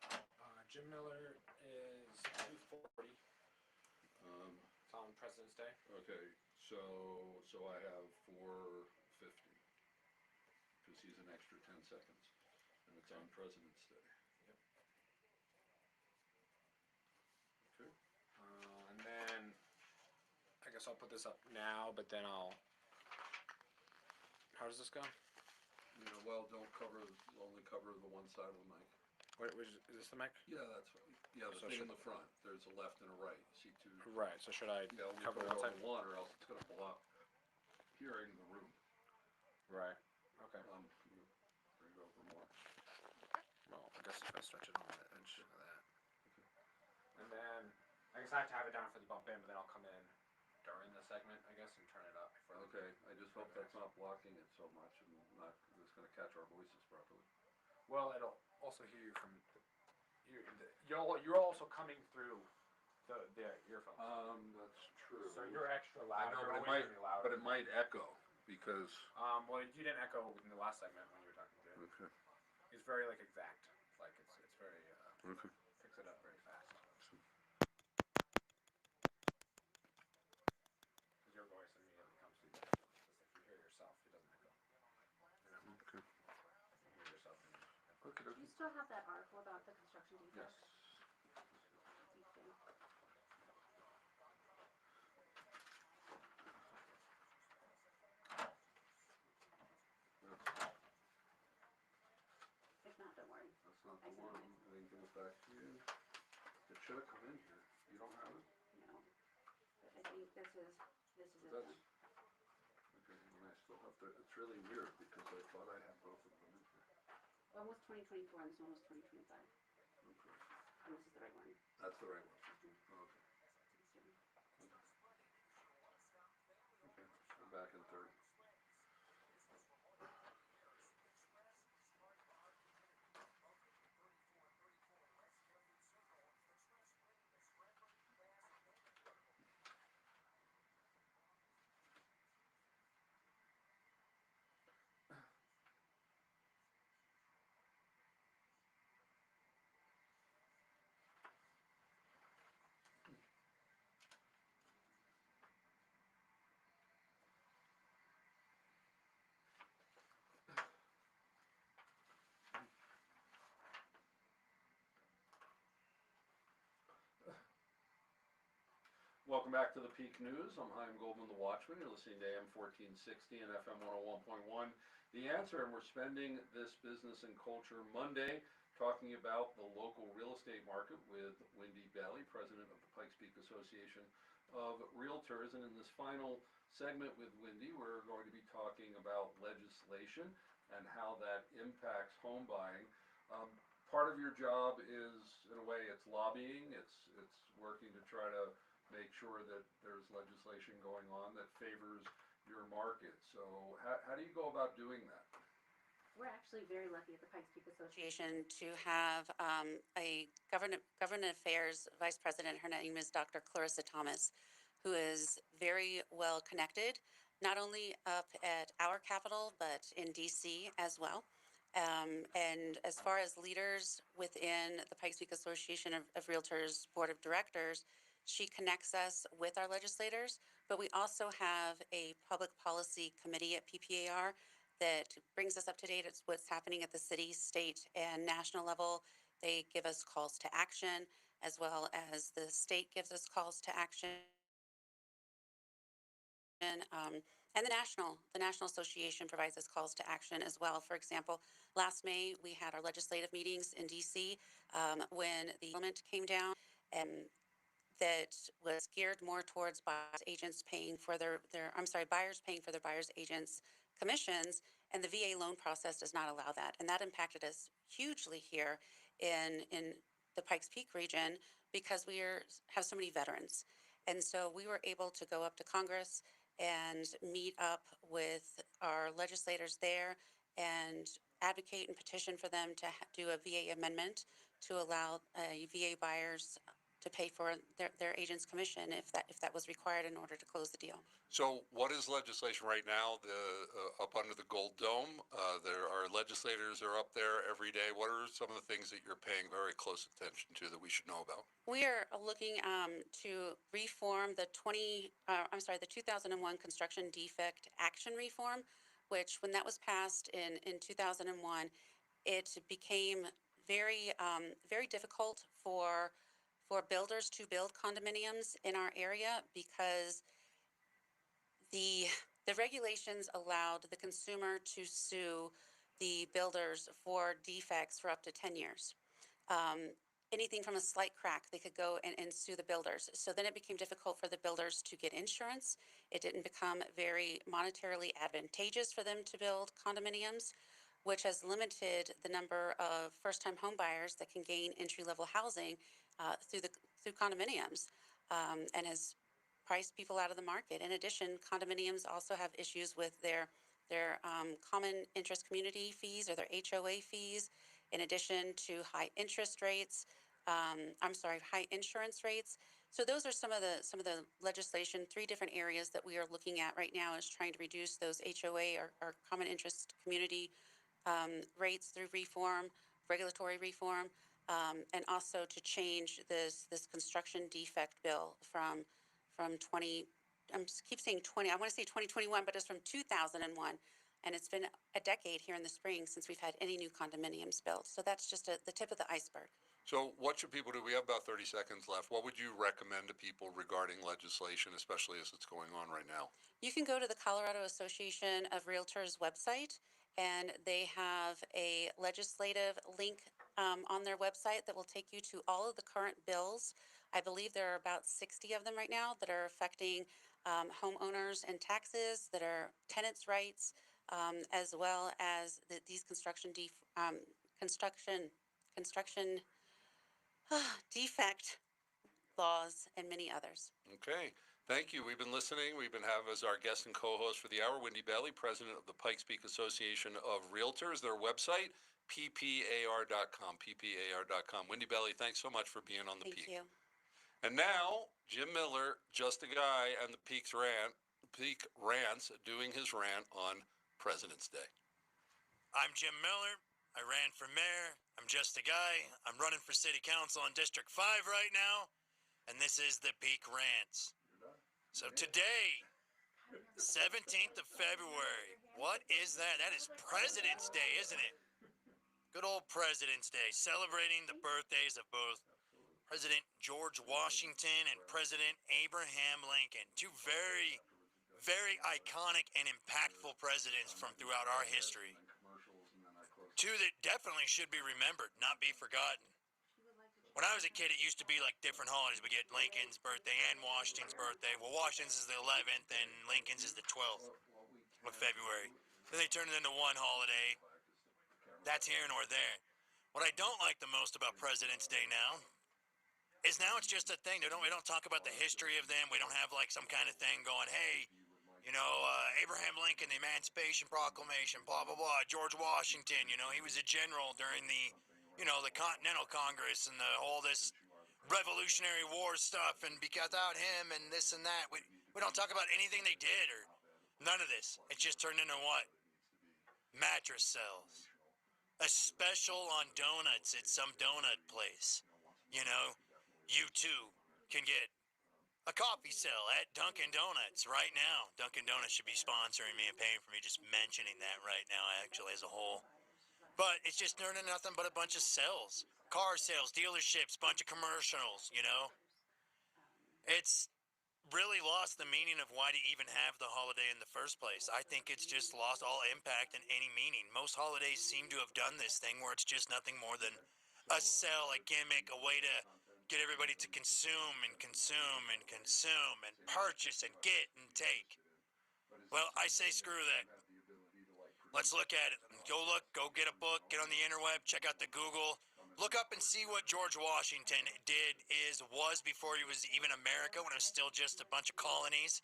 Jim Miller is 240. It's on President's Day. Okay, so I have 450, because he's an extra 10 seconds, and it's on President's Day. Yep. Okay. And then I guess I'll put this up now, but then I'll. How does this go? Well, don't only cover the one side of the mic. Wait, is this the mic? Yeah, that's right. Yeah, the So thing in should- the front. There's a left and a right. See two. Right. So should I Yeah, only cover cover one on side? one, or else it's going to block hearing the room. Right. Okay. Bring it over more. Well, I guess if I stretch it on the edge of that. And then I guess I have to have it down for the bump in, but then I'll come in during the segment, I guess, and turn it up. Okay, I just hope that's not blocking it so much and it's going to catch our voices properly. Well, it'll also hear you from you're also coming through the earphones. That's true. So you're extra I loud. know, You're but always gonna be louder. it might echo because. Well, you didn't echo in the last segment when you were talking to him. Okay. It's very exact. Like it's very Okay. picks it up very fast. Because your voice immediately comes through. Just if you hear yourself, it doesn't echo. Okay. You hear yourself. Okay. Do you still have that article about the construction defect? Yes. Okay. If not, don't worry. That's not I the sent one. it. I didn't give it back to you. It should have come in here. this is it That's, then. okay, and I still have to, it's really weird because I thought I had both of them in here. One was 2024 and this one was 2025. Okay, And this is the right one. that's the right one. Mhm. Okay, Let's see. okay, I'm back in third. Welcome back to the Peak News. I'm Chaim Goldman, the Watchman. You're listening to AM 1460 and FM 101.1. The Answer, and we're spending this Business and Culture Monday talking about the local real estate market with Wendy Bailey, president of the Pikes Peak Association of Realtors. And in this final segment with Wendy, we're going to be talking about legislation and how that impacts home buying. Part of your job is, in a way, it's lobbying. It's working to try to make sure that there's legislation going on that favors your market. So how do you go about doing that? We're actually very lucky at the Pikes Peak Association to have a government affairs vice president. Her name is Dr. Clarissa Thomas, who is very well connected, not only up at our capital, but in DC as well. And as far as leaders within the Pikes Peak Association of Realtors Board of Directors, she connects us with our legislators, but we also have a public policy committee at PPAR that brings us up to date. It's what's happening at the city, state, and national level. They give us calls to action, as well as the state gives us calls to action. And the National Association provides us calls to action as well. For example, last May, we had our legislative meetings in DC when the parliament came down, and that was geared more towards buyers agents paying for buyers paying for their buyers agents commissions, and the VA loan process does not allow that. And that impacted us hugely here in the Pikes Peak region because have so many veterans. And so we were able to go up to Congress and meet up with our legislators there and advocate and petition for them to do a VA amendment to allow VA buyers to pay for their agent's commission if that was required in order to close the deal. So what is legislation right now? Up under the Gold Dome, there are legislators are up there every day. What are some of the things that you're paying very close attention to that we should know about? We are looking to reform the 2001 construction defect action reform, which when that was passed in 2001, it became very difficult for builders to build condominiums in our area because the regulations allowed the consumer to sue the builders for defects for up to 10 years. Anything from a slight crack, they could go and sue the builders. So then it became difficult for the builders to get insurance. It didn't become very monetarily advantageous for them to build condominiums, which has limited the number of first-time home buyers that can gain entry-level housing through condominiums, and has priced people out of the market. In addition, condominiums also have issues with their common interest community fees or their HOA fees, in addition to high interest rates. High insurance rates. So those are some of the legislation. 3 different areas that we are looking at right now is trying to reduce those HOA or common interest community rates through regulatory reform, and also to change this construction defect bill from 20. Keep saying 20. I want to say 2021, but it's from 2001. And it's been a decade here in the spring since we've had any new condominiums built. So that's just the tip of the iceberg. So what should people do? We have about 30 seconds left. What would you recommend to people regarding legislation, especially as it's going on right now? You can go to the Colorado Association of Realtors website, and they have a legislative link on their website that will take you to all of the current bills. I believe there are about 60 of them right now that are affecting homeowners and taxes, that are tenants' rights, as well as these construction defect laws, and many others. Okay, thank you. We've been listening. We've been having as our guest and co-host for the hour, Wendy Bailey, president of the Pikes Peak Association of Realtors. Their website, ppar.com, ppar.com. Wendy Bailey, thanks so much for being on the Peak. Thank you. And now, Jim Miller, just a guy, and the Peak Rants, doing his rant on President's Day. I'm Jim Miller. I ran for mayor. I'm just a guy. I'm running for city council in District 5 right now. And this is the Peak Rants. So today, 17th of February, what is that? That is President's Day, isn't it? Good old President's Day, celebrating the birthdays of both President George Washington and President Abraham Lincoln. Two very, very iconic and impactful presidents from throughout our history. Two that definitely should be remembered, not be forgotten. When I was a kid, it used to be like different holidays. We get Lincoln's birthday and Washington's birthday. Well, Washington's is the 11th and Lincoln's is the 12th of February. Then they turned it into one holiday. That's here nor there. What I don't like the most about President's Day now is now it's just a thing. We don't talk about the history of them. We don't have like some kind of thing going, hey, Abraham Lincoln, the Emancipation Proclamation, blah, blah, blah. George Washington, he was a general during the Continental Congress and all this Revolutionary War stuff, and without him and this and that, we don't talk about anything they did or none of this. It just turned into what? Mattress cells. A special on donuts at some donut place. You too can get a coffee cell at Dunkin' Donuts right now. Dunkin' Donuts should be sponsoring me and paying for me just mentioning that right now, actually, as a whole. But it's just turned into nothing but a bunch of cells. Car sales, dealerships, bunch of commercials, It's really lost the meaning of why to even have the holiday in the first place. I think it's just lost all impact and any meaning. Most holidays seem to have done this thing where it's just nothing more than a sell, a gimmick, a way to get everybody to consume and consume and consume and purchase and get and take. Well, I say screw that. Let's look at it. Go get a book, get on the interweb, check out the Google. Look up and see what George Washington was before he was even America, when it was still just a bunch of colonies.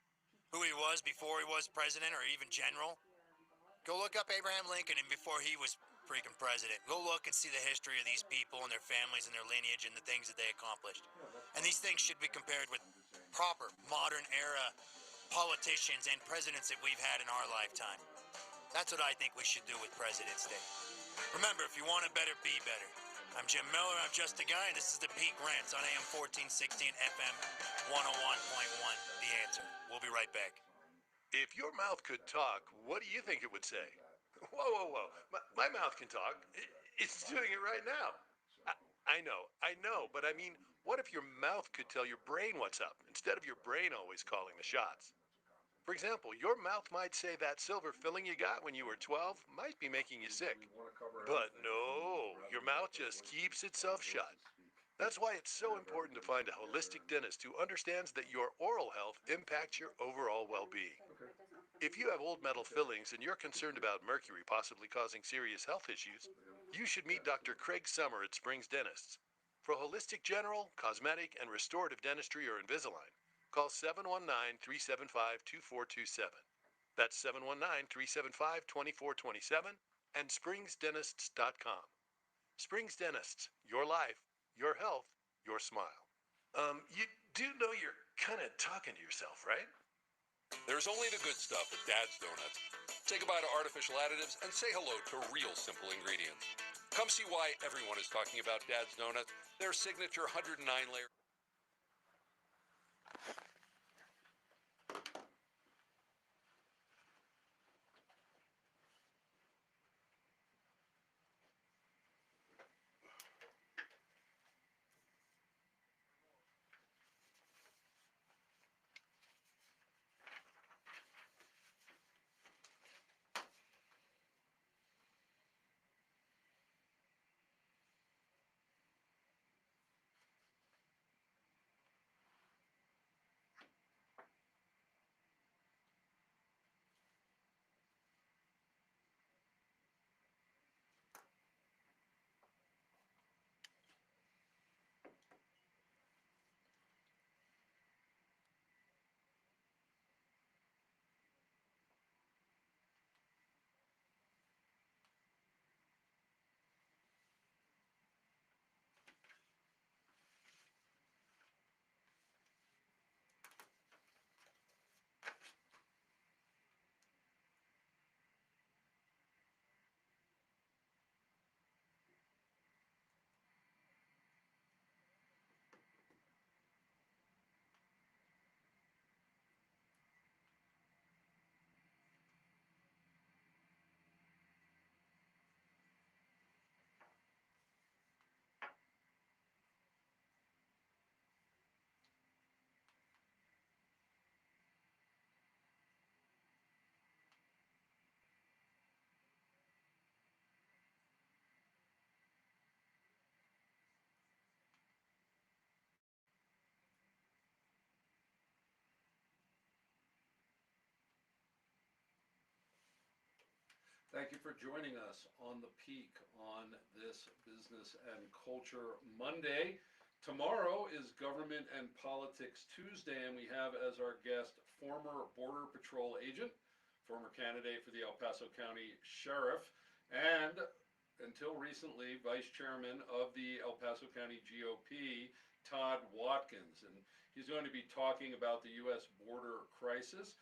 Who he was before he was president or even general. Go look up Abraham Lincoln and before he was freaking president. Go look and see the history of these people and their families and their lineage and the things that they accomplished. And these things should be compared with proper modern era politicians and presidents that we've had in our lifetime. That's what I think we should do with President's Day. Remember, if you want it better, be better. I'm Jim Miller, I'm just a guy, and this is the Peak Rants on AM 1460 and FM 101.1. The Answer. We'll be right back. If your mouth could talk, what do you think it would say? Whoa. My mouth can talk. It's doing it right now. I know, but I mean, what if your mouth could tell your brain what's up, instead of your brain always calling the shots? For example, your mouth might say that silver filling you got when you were 12 might be making you sick. But no, your mouth just keeps itself shut. That's why it's so important to find a holistic dentist who understands that your oral health impacts your overall well-being. If you have old metal fillings and you're concerned about mercury possibly causing serious health issues, you should meet Dr. Craig Summer at Springs Dentists. For holistic general, cosmetic, and restorative dentistry or Invisalign, call 719-375-2427. That's 719-375-2427 and springsdentists.com. Springs Dentists, your life, your health, your smile. You do know you're kind of talking to yourself, right? There's only the good stuff at Dad's Donuts. Say goodbye to artificial additives and say hello to real simple ingredients. Come see why everyone is talking about Dad's Donuts, their signature 109-layer. Thank you for joining us on the Peak on this Business and Culture Monday. Tomorrow is Government and Politics Tuesday, and we have as our guest former Border Patrol agent, former candidate for the El Paso County Sheriff, and until recently, Vice Chairman of the El Paso County GOP, Todd Watkins. And he's going to be talking about the U.S. border crisis,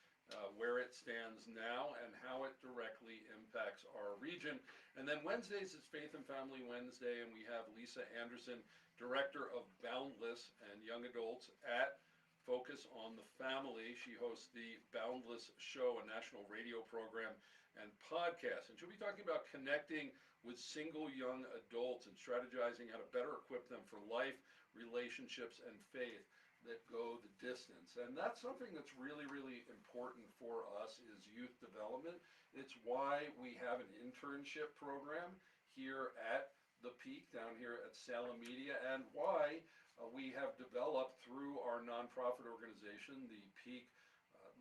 where it stands now, and how it directly impacts our region. And then Wednesdays is Faith and Family Wednesday, and we have Lisa Anderson, Director of Boundless and Young Adults at Focus on the Family. She hosts the Boundless Show, a national radio program and podcast. And she'll be talking about connecting with single young adults and strategizing how to better equip them for life, relationships, and faith that go the distance. And that's something that's really, really important for us is youth development. It's why we have an internship program here at the Peak, down here at Salem Media, and why we have developed through our nonprofit organization, the Peak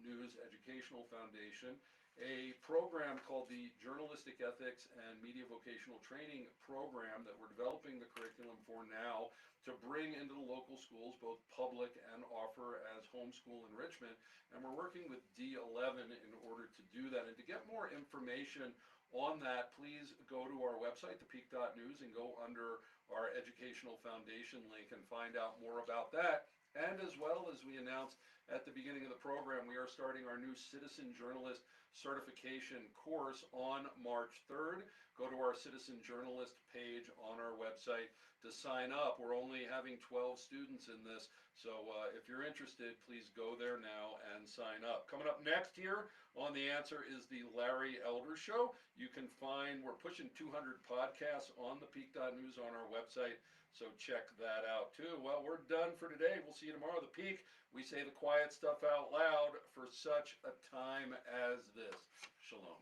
News Educational Foundation, a program called the Journalistic Ethics and Media Vocational Training Program that we're developing the curriculum for now to bring into the local schools, both public and offer as homeschool enrichment. And we're working with D11 in order to do that. And to get more information on that, please go to our website, thepeak.news, and go under our Educational Foundation link and find out more about that. And as well as we announced at the beginning of the program, we are starting our new Citizen Journalist Certification course on March 3rd. Go to our Citizen Journalist page on our website to sign up. We're only having 12 students in this, so if you're interested, please go there now and sign up. Coming up next here on The Answer is the Larry Elder Show. You can find, we're pushing 200 podcasts on thepeak.news on our website, so check that out too. Well, we're done for today. We'll see you tomorrow. The Peak, we say the quiet stuff out loud for such a time as this. Shalom.